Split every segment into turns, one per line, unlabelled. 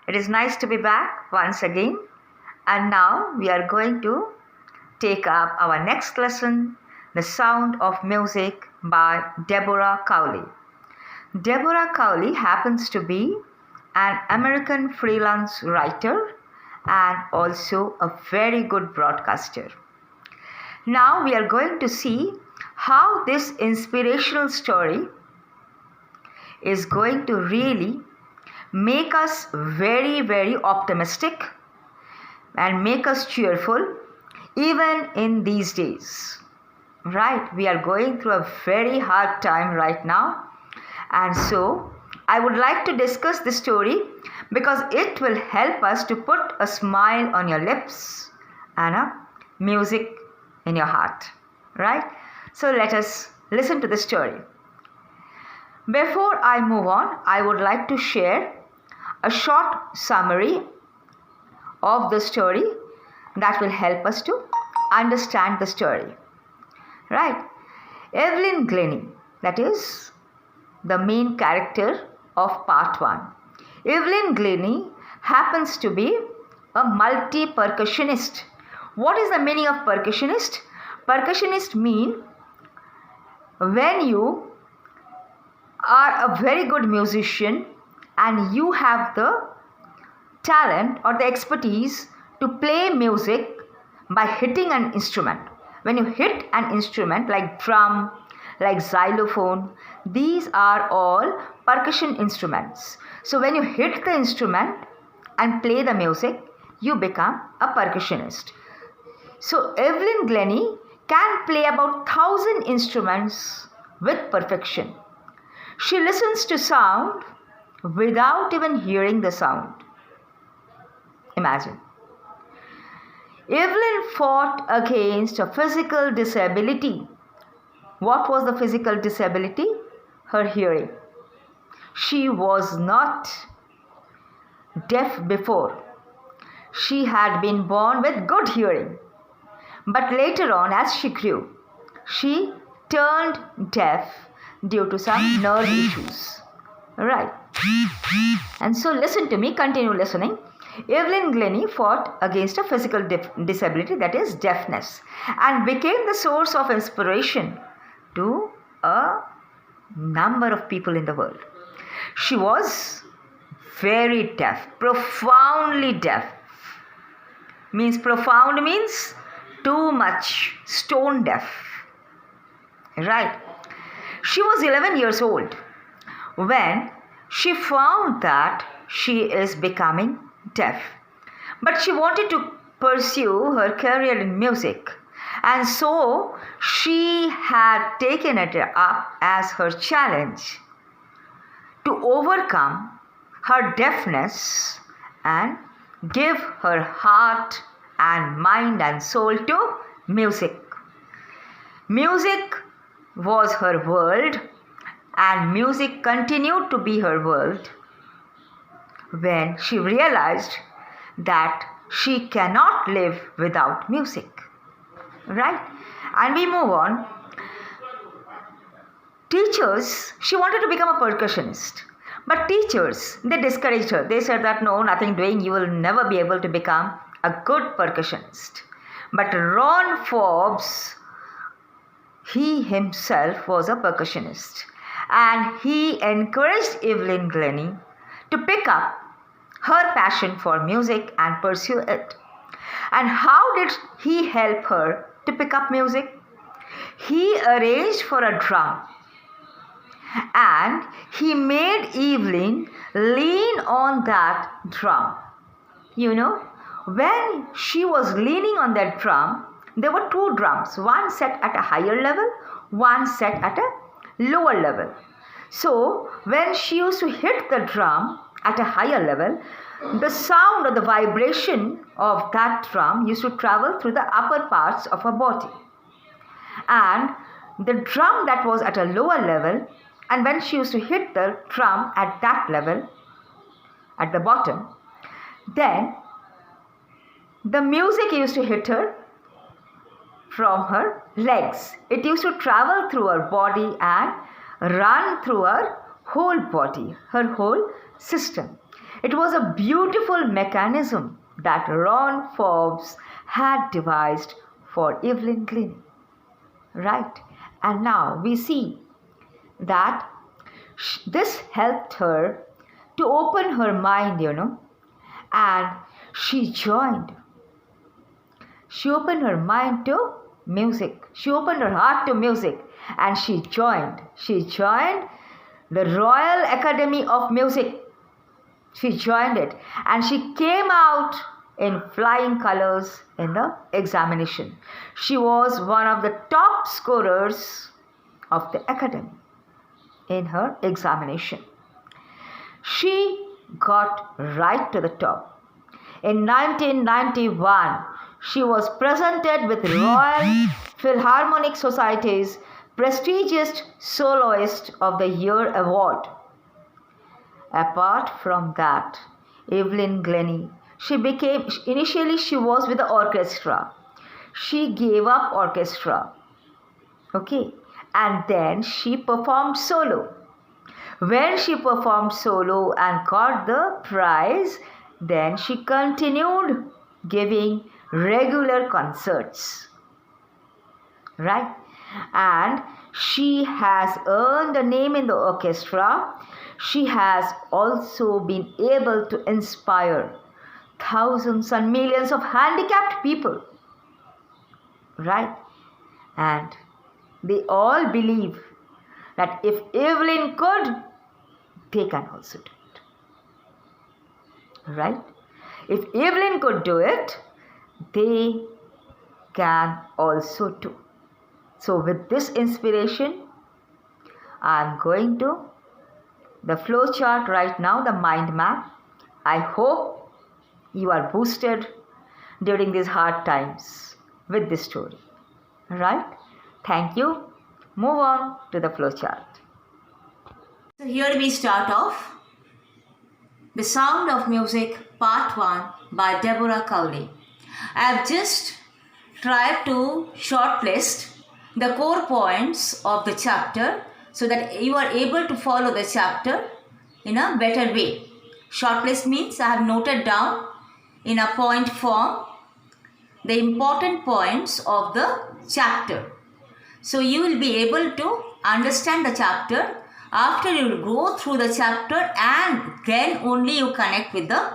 It is nice to be back once again, and now we are going to take up our next lesson, The Sound of Music by Deborah Cowley. Deborah Cowley happens to be an American freelance writer and also a very good broadcaster. Now we are going to see how this inspirational story is going to really make us very optimistic and make us cheerful even in these days. Right? We are going through a very hard time right now, and so I would like to discuss this story because it will help us to put a smile on your lips and a music in your heart. Right? So let us listen to the story. Before I move on, I would like to share a short summary of the story that will help us to understand the story. Right? Evelyn Glennie, that is the main character of part 1. Evelyn Glennie happens to be a multi-percussionist. What is the meaning of percussionist? Percussionist mean when you are a very good musician and you have the talent or the expertise to play music by hitting an instrument. When you hit an instrument like drum, like xylophone, these are all percussion instruments. So when you hit the instrument and play the music, you become a percussionist. So Evelyn Glennie can play about 1,000 instruments with perfection. She listens to sound without even hearing the sound. Imagine. Evelyn fought against a physical disability. What was the physical disability? Her hearing. She was not deaf before. She had been born with good hearing. But later on, as she grew, she turned deaf due to some nerve issues. Right. And so listen to me, continue listening. Evelyn Glennie fought against a physical disability, that is deafness, and became the source of inspiration to a number of people in the world. She was very deaf, profoundly deaf. Profound means too much, stone deaf. Right. She was 11 years old when she found that she is becoming deaf. But she wanted to pursue her career in music, and so she had taken it up as her challenge to overcome her deafness and give her heart and mind and soul to music. Music was her world, and music continued to be her world when she realized that she cannot live without music. Right? And we move on. Teachers, she wanted to become a percussionist. But teachers, they discouraged her. They said that no, nothing doing, you will never be able to become a good percussionist. But Ron Forbes, he himself was a percussionist. And he encouraged Evelyn Glennie to pick up her passion for music and pursue it. And how did he help her to pick up music? He arranged for a drum, and he made Evelyn lean on that drum. You know, when she was leaning on that drum, there were 2 drums, one set at a higher level, one set at a lower level. So when she used to hit the drum at a higher level, the sound or the vibration of that drum used to travel through the upper parts of her body. And the drum that was at a lower level, and when she used to hit the drum at that level, at the bottom, then the music used to hit her from her legs. It used to travel through her body and run through her whole body, her whole system. It was a beautiful mechanism that Ron Forbes had devised for Evelyn Glennie. Right? And now we see that this helped her to open her mind, and she joined. She opened her mind to music. She opened her heart to music, and she joined. She joined the Royal Academy of Music. She joined it, and she came out in flying colors in the examination. She was one of the top scorers of the academy in her examination. She got right to the top. In 1991, she was presented with Royal Philharmonic Society's prestigious Soloist of the Year award. Apart from that, Evelyn Glennie, initially she was with the orchestra. She gave up orchestra. Okay. And then she performed solo. When she performed solo and got the prize, then she continued giving regular concerts. Right? And she has earned a name in the orchestra. She has also been able to inspire thousands and millions of handicapped people. Right? And they all believe that if Evelyn could, they can also do it. Right? If Evelyn could do it, they can also do. So with this inspiration, I am going to the flow chart right now, the mind map. I hope you are boosted during these hard times with this story. Right? Thank you. Move on to the flow chart.
So here we start off The Sound of Music Part 1 by Deborah Cowley. I have just tried to shortlist the core points of the chapter so that you are able to follow the chapter in a better way. Shortlist means I have noted down in a point form the important points of the chapter. So you will be able to understand the chapter after you go through the chapter, and then only you connect with the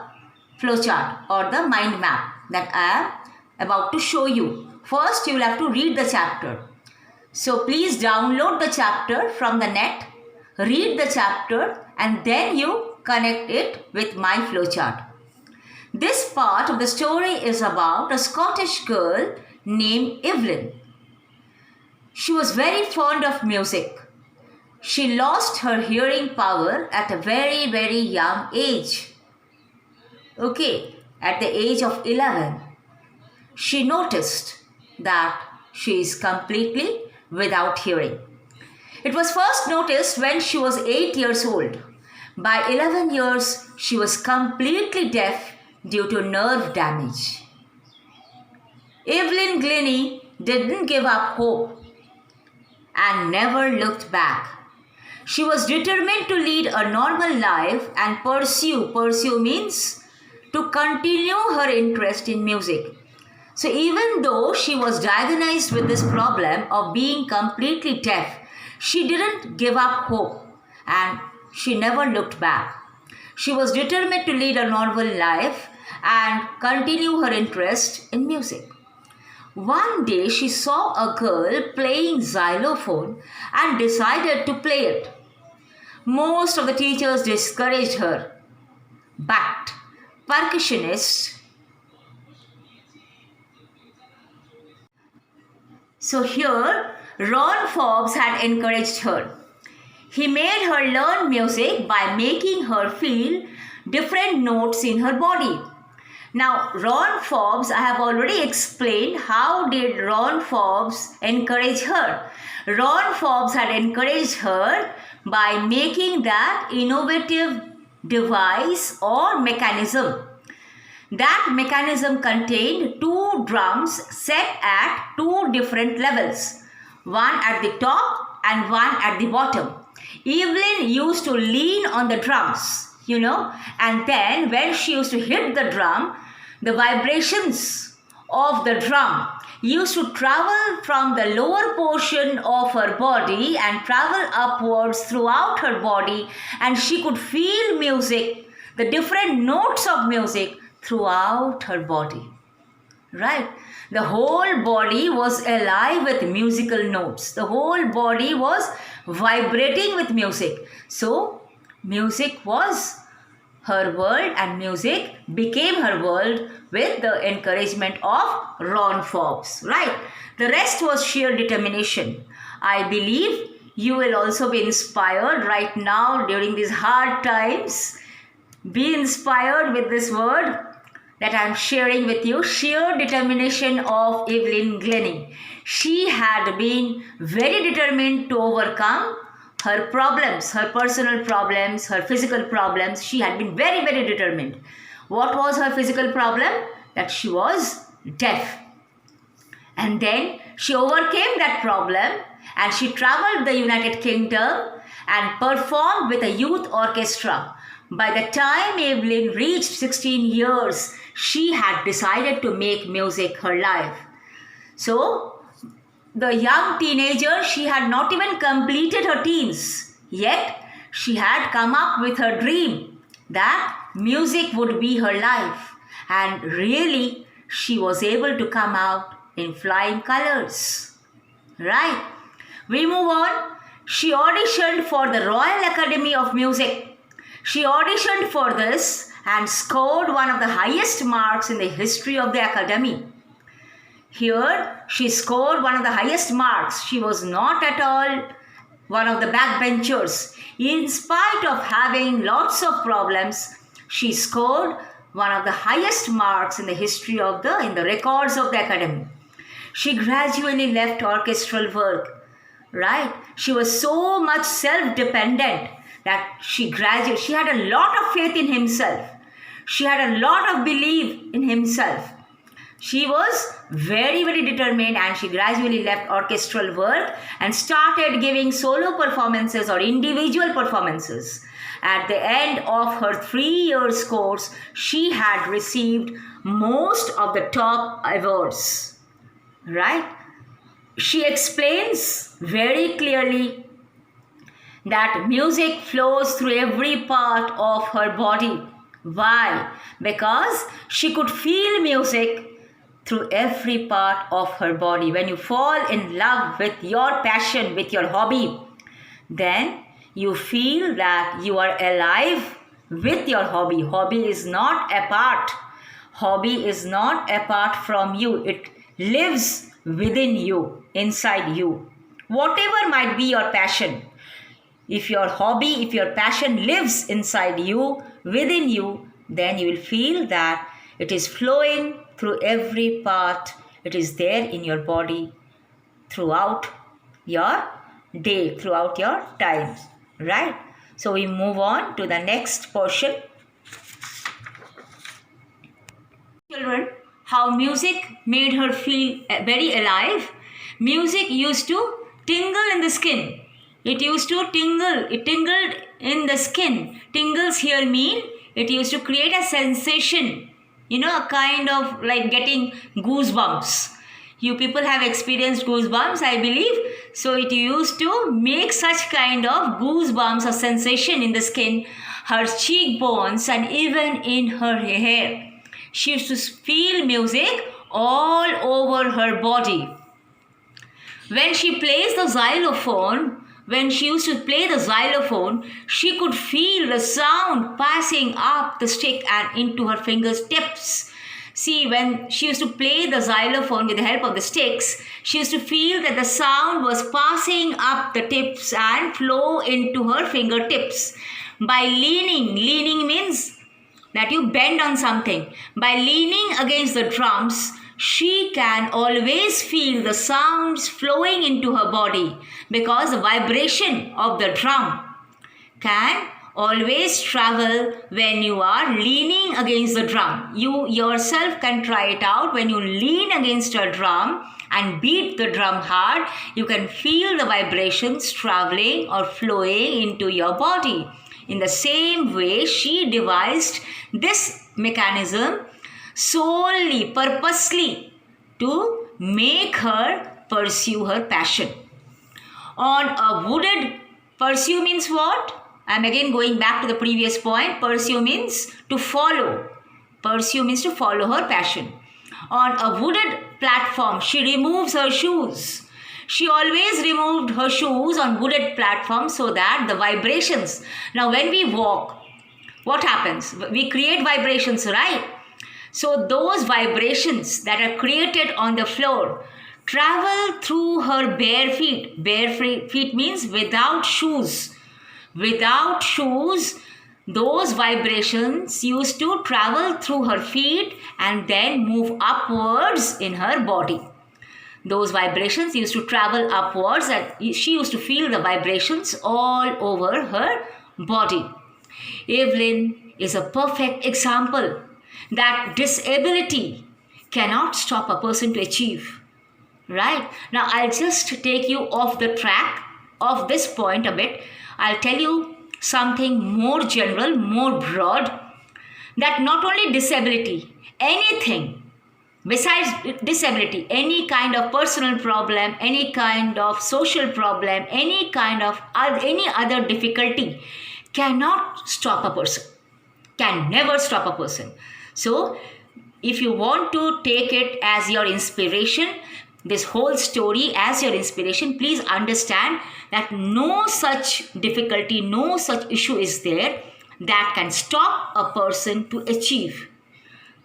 flowchart or the mind map that I am about to show you. First you will have to read the chapter. So please download the chapter from the net, read the chapter, and then you connect it with my flowchart. This part of the story is about a Scottish girl named Evelyn. She was very fond of music. She lost her hearing power at a very, very young age. Okay, at the age of 11, she noticed that she is completely without hearing. It was first noticed when she was 8 years old. By 11 years, she was completely deaf due to nerve damage. Evelyn Glennie didn't give up hope and never looked back. She was determined to lead a normal life and pursue means to continue her interest in music. So even though she was diagnosed with this problem of being completely deaf, she didn't give up hope and she never looked back. She was determined to lead a normal life and continue her interest in music. One day she saw a girl playing xylophone and decided to play it. Most of the teachers discouraged her, but percussionists. So here, Ron Forbes had encouraged her. He made her learn music by making her feel different notes in her body. Now, Ron Forbes, I have already explained how did Ron Forbes encourage her. Ron Forbes had encouraged her by making that innovative device or mechanism. That mechanism contained two drums set at two different levels, one at the top and one at the bottom. Evelyn used to lean on the drums and then when she used to hit the drum, the vibrations of the drum used to travel from the lower portion of her body and travel upwards throughout her body, and she could feel music, the different notes of music throughout her body. Right? The whole body was alive with musical notes. The whole body was vibrating with music. So, music was her world and music became her world with the encouragement of Ron Forbes. Right? The rest was sheer determination. I believe you will also be inspired right now during these hard times. Be inspired with this word that I am sharing with you, sheer determination of Evelyn Glennie. She had been very determined to overcome her problems, her personal problems, her physical problems. She had been very, very determined. What was her physical problem? That she was deaf. And then she overcame that problem and she traveled the United Kingdom and performed with a youth orchestra. By the time Evelyn reached 16 years, she had decided to make music her life. So, the young teenager, she had not even completed her teens. Yet, she had come up with her dream that music would be her life. And really, she was able to come out in flying colors. Right? We move on. She auditioned for the Royal Academy of Music. She auditioned for this and scored one of the highest marks in the history of the Academy. Here, she scored one of the highest marks. She was not at all one of the backbenchers. In spite of having lots of problems, she scored one of the highest marks in the history of in the records of the Academy. She gradually left orchestral work, right? She was so much self-dependent that she had a lot of faith in himself. She had a lot of belief in himself. She was very, very determined and she gradually left orchestral work and started giving solo performances or individual performances. At the end of her 3 years course, she had received most of the top awards. Right? She explains very clearly that music flows through every part of her body. Why? Because she could feel music through every part of her body. When you fall in love with your passion, with your hobby, then you feel that you are alive with your hobby. Hobby is not apart. Hobby is not apart from you. It lives within you, inside you. Whatever might be your passion, if your hobby, if your passion lives inside you, within you, then you will feel that it is flowing through every part. It is there in your body throughout your day, throughout your time. Right? So we move on to the next portion. Children, how music made her feel very alive. Music used to tingle in the skin. It used to tingle. It tingled in the skin. Tingles here mean it used to create a sensation. A kind of like getting goosebumps. You people have experienced goosebumps, I believe. So it used to make such kind of goosebumps or sensation in the skin, her cheekbones and even in her hair. She used to feel music all over her body. When she plays the xylophone, when she used to play the xylophone, she could feel the sound passing up the stick and into her fingertips. See, when she used to play the xylophone with the help of the sticks, she used to feel that the sound was passing up the tips and flow into her fingertips. By leaning means that you bend on something. By leaning against the drums, she can always feel the sounds flowing into her body because the vibration of the drum can always travel when you are leaning against the drum. You yourself can try it out. When you lean against a drum and beat the drum hard, you can feel the vibrations traveling or flowing into your body. In the same way, she devised this mechanism solely, purposely to make her pursue her passion. On a wooded, pursue means what? I'm again going back to the previous point. Pursue means to follow. Pursue means to follow her passion. On a wooded platform, she removes her shoes. She always removed her shoes on wooded platforms so that the vibrations. Now, when we walk, what happens? We create vibrations, right? So, those vibrations that are created on the floor travel through her bare feet. Bare feet means without shoes. Without shoes, those vibrations used to travel through her feet and then move upwards in her body. Those vibrations used to travel upwards and she used to feel the vibrations all over her body. Evelyn is a perfect example that disability cannot stop a person to achieve. Right? Now, I'll just take you off the track of this point a bit. I'll tell you something more general, more broad, that not only disability, anything besides disability, any kind of personal problem, any kind of social problem, any kind of any other difficulty cannot stop a person, can never stop a person. So, if you want to take it as your inspiration, this whole story as your inspiration, please understand that no such difficulty, no such issue is there that can stop a person to achieve.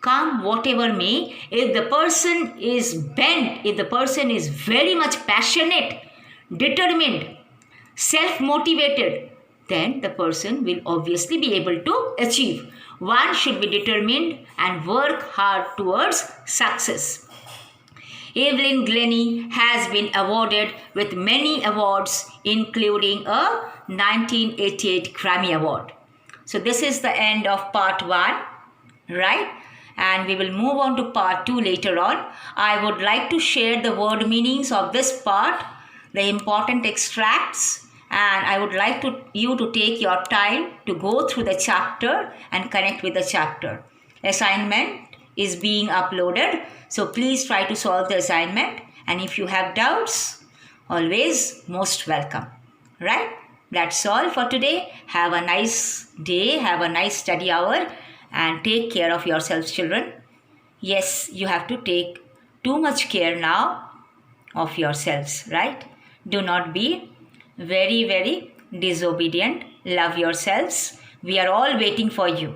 Come whatever may, if the person is bent, if the person is very much passionate, determined, self-motivated, then the person will obviously be able to achieve. One should be determined and work hard towards success. Evelyn Glennie has been awarded with many awards, including a 1988 Grammy Award. So this is the end of part 1, right? And we will move on to part 2 later on. I would like to share the word meanings of this part, the important extracts, and I would like you to take your time to go through the chapter and connect with the chapter. Assignment is being uploaded, so please try to solve the assignment, and if you have doubts, always most welcome. Right? That's all for today. Have a nice day, have a nice study hour, and take care of yourselves, children. Yes, you have to take too much care now of yourselves, right? Do not be very, very disobedient. Love yourselves. We are all waiting for you.